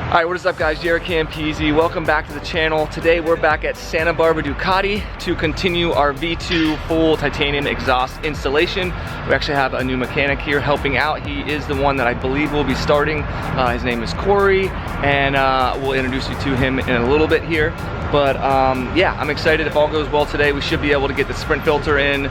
Alright, what is up guys, JaretCampisi. Welcome back to the channel. Today we're back at Santa Barbara Ducati to continue our V2 full titanium exhaust installation. We actually have a new mechanic here helping out. He is the one that I believe will be starting. His name is Corey, and we'll introduce you to him in a little bit here. But yeah, I'm excited. If all goes well today, we should be able to get the sprint filter in,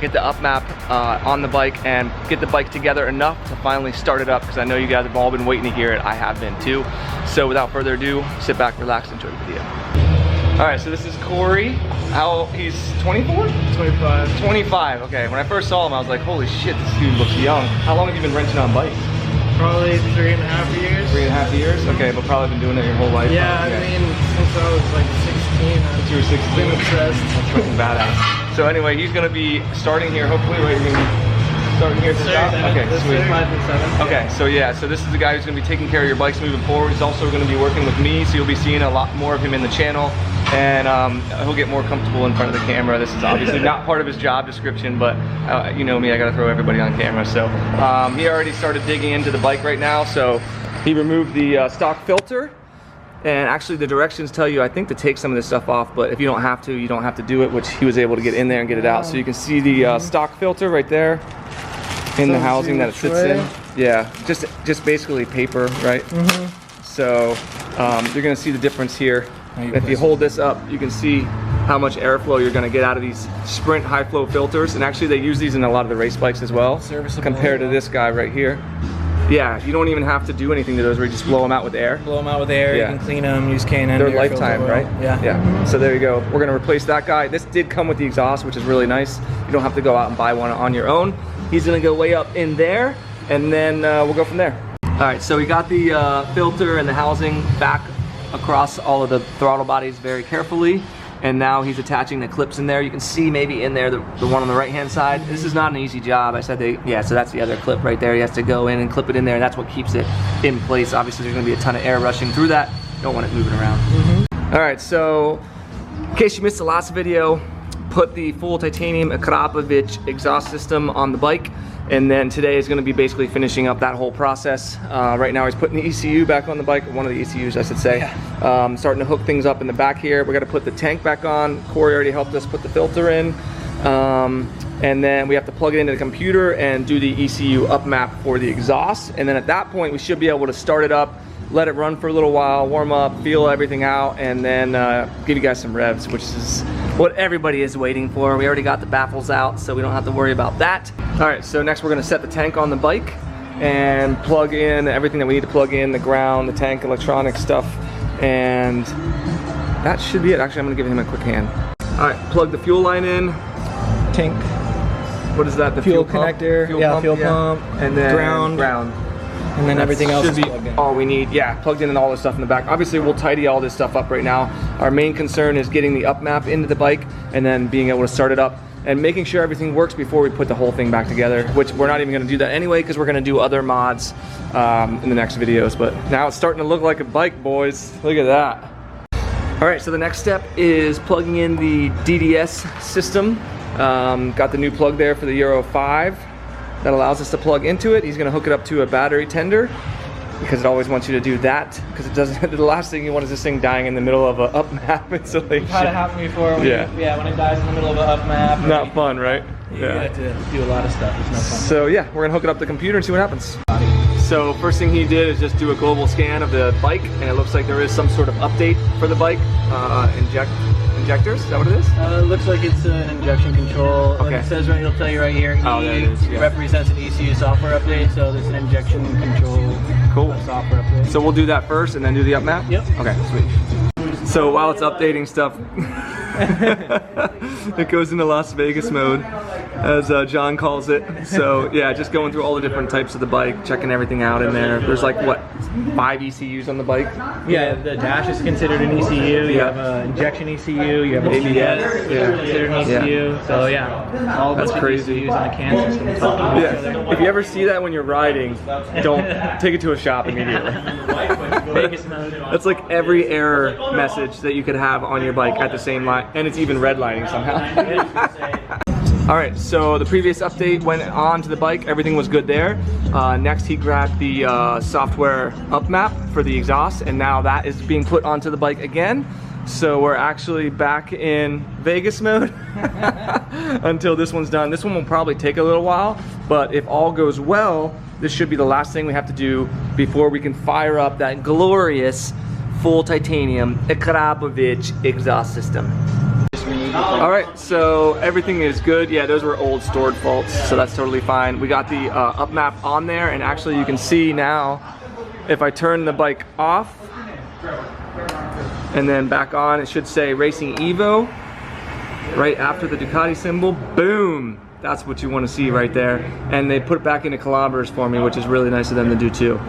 get the up map on the bike, and get the bike together enough to finally start it up, because I know you guys have all been waiting to hear it. I have been too. So without further ado, sit back, relax, enjoy the video. All right, so this is Corey. He's 24? 25. 25, okay. When I first saw him, I was like, holy shit, this dude looks young. How long have you been renting on bikes? Probably 3.5 years. 3.5 years? Okay, but probably been doing it your whole life. Yeah, I mean, since I was like 16. Since you were 16? Been obsessed. That's fucking badass. So anyway, he's gonna be starting here, hopefully, right? You're gonna be starting here at the top? Okay, sweet. 5 and 7. Okay, so yeah, so this is the guy who's gonna be taking care of your bikes moving forward. He's also gonna be working with me, so you'll be seeing a lot more of him in the channel. And he'll get more comfortable in front of the camera. This is obviously not part of his job description, but you know me, I gotta throw everybody on camera. So he already started digging into the bike right now. So he removed the stock filter. And actually the directions tell you, I think, to take some of this stuff off, but if you don't have to, you don't have to do it, which he was able to get in there and get it out. So you can see the stock filter right there in the housing that it sits in. Yeah, just basically paper, right? Mm-hmm. So you're gonna see the difference here. If you hold this up, you can see how much airflow you're gonna get out of these Sprint high flow filters. And actually they use these in a lot of the race bikes as well, compared to this guy right here. Yeah, you don't even have to do anything to those, where you just blow them out with air. Blow them out with air, yeah. You can clean them, use K&N. They're lifetime, right? Yeah. Yeah, so there you go. We're gonna replace that guy. This did come with the exhaust, which is really nice. You don't have to go out and buy one on your own. He's gonna go way up in there, and then we'll go from there. All right, so we got the filter and the housing back across all of the throttle bodies very carefully. And now he's attaching the clips in there. You can see maybe in there the one on the right hand side. This is not an easy job. I said yeah, so that's the other clip right there. He has to go in and clip it in there, and that's what keeps it in place. Obviously there's gonna be a ton of air rushing through that. You don't want it moving around. Mm-hmm. All right, so in case you missed the last video, put the full titanium Akra exhaust system on the bike. And then today is gonna be basically finishing up that whole process. Right now he's putting the ECU back on the bike, one of the ECUs I should say. Yeah. Starting to hook things up in the back here. We gotta put the tank back on. Corey already helped us put the filter in. And then we have to plug it into the computer and do the ECU up map for the exhaust. And then at that point we should be able to start it up, let it run for a little while, warm up, feel everything out, and then give you guys some revs, which is what everybody is waiting for. We already got the baffles out, so we don't have to worry about that. All right, so next we're gonna set the tank on the bike and plug in everything that we need to plug in, the ground, the tank, electronic stuff, and that should be it. Actually, I'm gonna give him a quick hand. All right, plug the fuel line in. Tank. What is that? The fuel pump? connector, fuel pump, and then ground. And then everything else should is be plugged in. all we need. Yeah, plugged in and all this stuff in the back. Obviously, we'll tidy all this stuff up right now. Our main concern is getting the up map into the bike and then being able to start it up and making sure everything works before we put the whole thing back together, which we're not even gonna do that anyway, because we're gonna do other mods in the next videos. But now it's starting to look like a bike, boys. Look at that. All right, so the next step is plugging in the DDS system. Got the new plug there for the Euro 5. That allows us to plug into it. He's gonna hook it up to a battery tender, because it always wants you to do that, because it doesn't. The last thing you want is this thing dying in the middle of a up map installation. Had it happen before. When when it dies in the middle of an up map. Not fun, right? You have to do a lot of stuff. It's not fun. So yeah, we're gonna hook it up to the computer and see what happens. So first thing he did is just do a global scan of the bike, and it looks like there is some sort of update for the bike. Injectors, is that what it is? It looks like it's an injection control. Okay. It says right, it'll tell you right here. Oh, there it is. Yeah. Represents an ECU software update, so there's an injection control software update. So we'll do that first and then do the up map? Yep. Okay, sweet. So while it's updating stuff, it goes into Las Vegas mode, as John calls it. So yeah, just going through all the different types of the bike, checking everything out in there. There's like, what, 5 ECUs on the bike? Yeah, the dash is considered an ECU. You have an injection ECU, you have an ABS, considered an ECU. Yeah. So yeah, all that's crazy. ECUs on the CAN system. Yeah, if you ever see that when you're riding, don't take it to a shop immediately. Vegas mode. That's like every error message that you could have on your bike at the same line, and it's even redlining somehow. All right, so the previous update went on to the bike. Everything was good there. Next, he grabbed the software up map for the exhaust, and now that is being put onto the bike again. So we're actually back in Vegas mode until this one's done. This one will probably take a little while, but if all goes well, this should be the last thing we have to do before we can fire up that glorious full titanium Akra exhaust system. All right, so everything is good. Yeah, those were old stored faults, so that's totally fine. We got the up map on there, and actually you can see now, if I turn the bike off and then back on, it should say Racing Evo right after the Ducati symbol. Boom! That's what you want to see right there. And they put it back into kilometers for me, which is really nice of them to do too.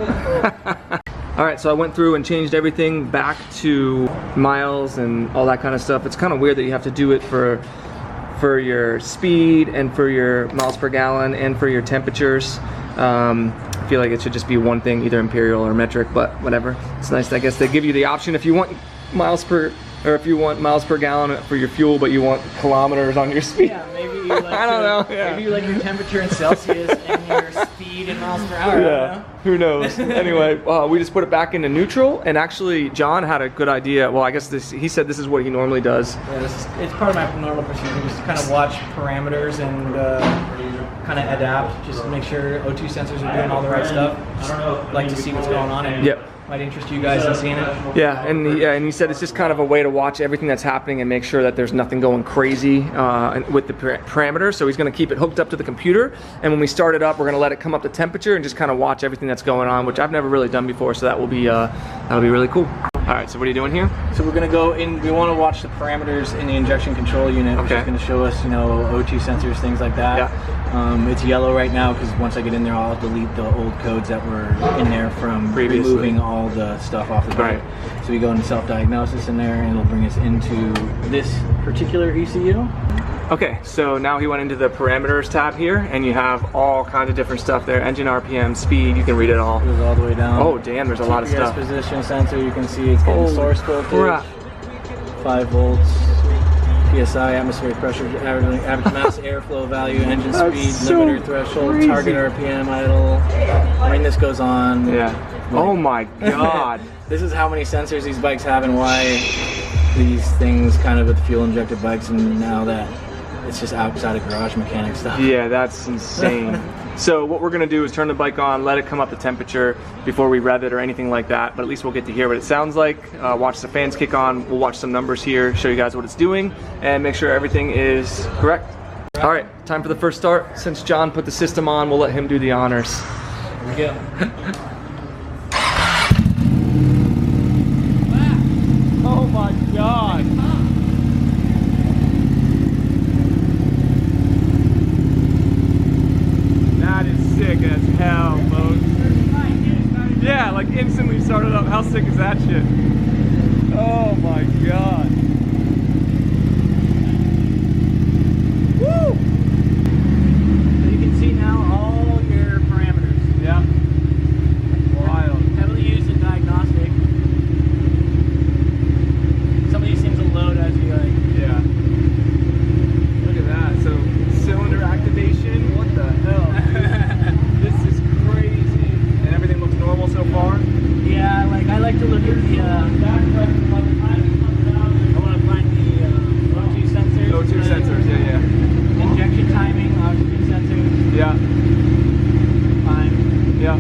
All right, so I went through and changed everything back to miles and all that kind of stuff. It's kind of weird that you have to do it for your speed and for your miles per gallon and for your temperatures. I feel like it should just be one thing, either imperial or metric, but whatever. It's nice, I guess they give you the option if you want miles per gallon for your fuel, but you want kilometers on your speed. Yeah, maybe you like I don't know. Yeah. Maybe you like your temperature in Celsius and your speed in miles per hour. Yeah, who knows? Anyway, we just put it back into neutral, and actually John had a good idea. Well, I guess he said this is what he normally does. Yeah, it's part of my normal procedure, just to kind of watch parameters and kind of adapt, just to make sure O2 sensors are doing all the right stuff. Just like to see what's going on, and might interest you guys in seeing it. Yeah, and he said it's just kind of a way to watch everything that's happening and make sure that there's nothing going crazy with the parameters. So he's going to keep it hooked up to the computer, and when we start it up, we're going to let it come up to temperature and just kind of watch everything that's going on, which I've never really done before. So that'll be really cool. All right, so what are you doing here? So we're going to go in. We want to watch the parameters in the injection control unit, which is going to show us, you know, O2 sensors, things like that. Yeah. It's yellow right now because once I get in there, I'll delete the old codes that were in there from previously, removing all the stuff off the bike. Right. So we go into self-diagnosis in there, and it'll bring us into this particular ECU. Okay, so now he went into the parameters tab here, and you have all kinds of different stuff there. Engine RPM, speed, you can read it all. It goes all the way down. Oh damn, there's a lot of stuff. Position sensor, you can see it's getting source voltage, crap. 5 volts, PSI, atmospheric pressure, average mass airflow value, engine speed, limiter threshold, crazy. Target RPM, idle. I mean, this goes on. Yeah. Like, oh my god. This is how many sensors these bikes have and why these things kind of with fuel injected bikes, and now that it's just outside of garage mechanic stuff. Yeah, that's insane. So what we're gonna do is turn the bike on, let it come up to temperature before we rev it or anything like that, but at least we'll get to hear what it sounds like. Watch the fans kick on, we'll watch some numbers here, show you guys what it's doing, and make sure everything is correct. All right, time for the first start. Since John put the system on, we'll let him do the honors. Here we go. Oh my god. That is sick as hell, folks. Yeah, like instantly started up. How sick is that shit? Oh my god. Woo! So you can see now all your parameters. Yeah. Wild. Heavily used in diagnostic. Some of these things will load as you like. Yeah. Look at that. So cylinder activation. What the hell? This is crazy. And everything looks normal so far? Yeah, like I like to look at the I want to find the O2 sensors. O2 sensors, yeah. Injection timing, oxygen sensors. Yeah. Time. Yeah.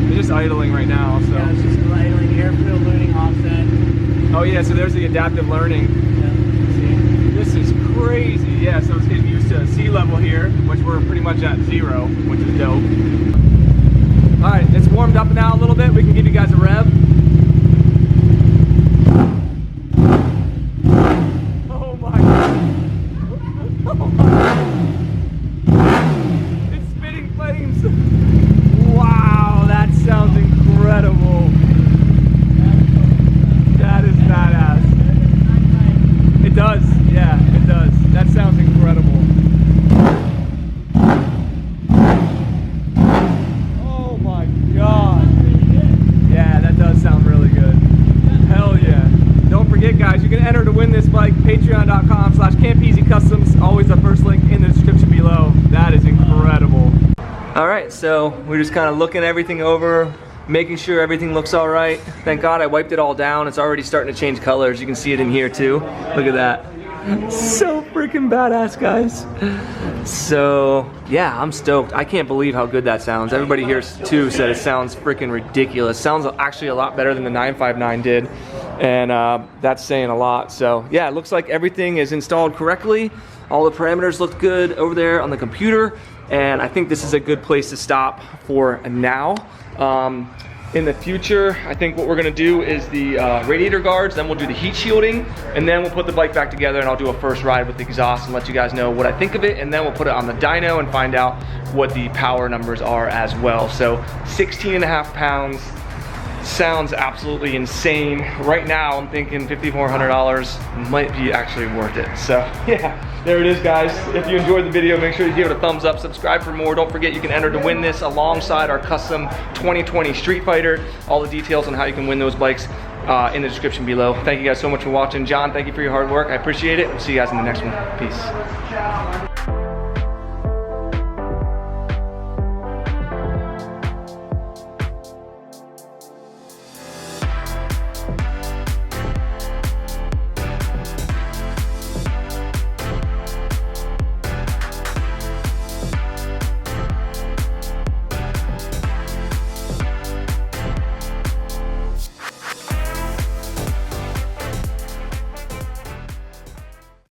It's just idling right now, so. Yeah, it's just idling, airfield loading, offset. Oh yeah, so there's the adaptive learning. Yeah, see? This is crazy. Yeah, so it's getting used to sea level here, which we're pretty much at 0, which is dope. All right, it's warmed up now a little bit. We can give you guys a rev. Oh my god. Oh my god. It's spitting flames. Wow, that sounds incredible. That is badass. It does, yeah, it does. That sounds incredible. Oh my god. Yeah, that does sound really good. Hell yeah. Don't forget guys, you can enter to win this bike, patreon.com/Campisi Customs. Always always, the first link in the description below. That is incredible. All right, so we're just kind of looking everything over, making sure everything looks all right. Thank God I wiped it all down. It's already starting to change colors. You can see it in here too. Look at that. So freaking badass, guys. So yeah, I'm stoked. I can't believe how good that sounds. Everybody here too said it sounds freaking ridiculous. Sounds actually a lot better than the 959 did, and that's saying a lot. So yeah, it looks like everything is installed correctly. All the parameters looked good over there on the computer, and I think this is a good place to stop for now. In the future, I think what we're gonna do is the radiator guards, then we'll do the heat shielding, and then we'll put the bike back together, and I'll do a first ride with the exhaust and let you guys know what I think of it, and then we'll put it on the dyno and find out what the power numbers are as well. So 16.5 pounds, sounds absolutely insane. Right now, I'm thinking $5,400 might be actually worth it. So yeah, there it is, guys. If you enjoyed the video, make sure you give it a thumbs up, subscribe for more. Don't forget you can enter to win this alongside our custom 2020 Streetfighter. All the details on how you can win those bikes in the description below. Thank you guys so much for watching. John, thank you for your hard work. I appreciate it. We'll see you guys in the next one. Peace.